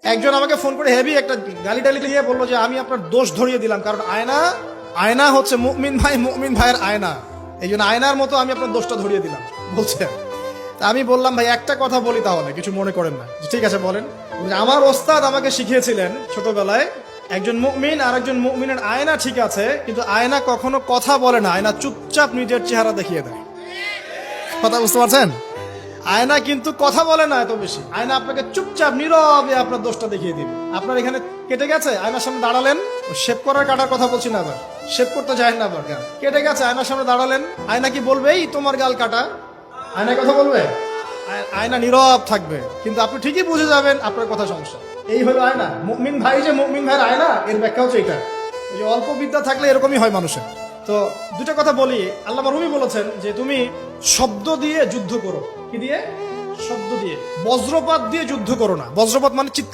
একজন আমাকে ফোন করে হেভি একটা গালি টালি দিয়ে বললো যে আমি আপনার দোষ ধরিয়ে দিলাম, কারণ আয়না হচ্ছে মুমিন ভাইয়ের আয়না, এই জন্য আয়নার মতো আমি আপনার দোষটা ধরিয়ে দিলাম বলছে। তা আমি বললাম, ভাই একটা কথা বলি, তাহলে কিছু মনে করেন না। ঠিক আছে বলেন। আমার ওস্তাদ আমাকে শিখিয়েছিলেন ছোটবেলায়, একজন মুমিন আর একজন মুমিনের আয়না ঠিক আছে, কিন্তু আয়না কখনো কথা বলে না, আয়না চুপচাপ নিজের চেহারা দেখিয়ে দেয়। কথা বুঝতে পারছেন? আয়না কিন্তু কথা বলে না এত বেশি, আয়না আপনাকে চুপচাপ নীরবে আপনার দোষটা দেখিয়ে দিবে। আপনার এখানে কেটে গেছে, আয়নার সামনে দাঁড়ালেন, শেভ করার কাটার কথা বলছি না, আবার শেভ করতে যায় না, আবার গাল কেটে গেছে, আয়নার সামনে দাঁড়ালেন, আয়না কি বলবে এই তোমার গাল কাটা? আয়না কথা বলবে? আয়না নীরব থাকবে, কিন্তু আপনি ঠিকই বুঝে যাবেন আপনার কথা সমস্যা। এই হলো আয়না। মুমিন ভাই যে মুমিন ভাইয়ের আয়না, এর ব্যাখ্যা হচ্ছে এটা। এই যে অল্প বিদ্যা থাকলে এরকমই হয় মানুষের। তো দুটো কথা বলি, আল্লামা রুমি বলেছেন যে তুমি শব্দ দিয়ে যুদ্ধ করো। কি দিয়ে? শব্দ দিয়ে। বজ্রপাত দিয়ে যুদ্ধ করো না। বজ্রপাত মানে চিৎকার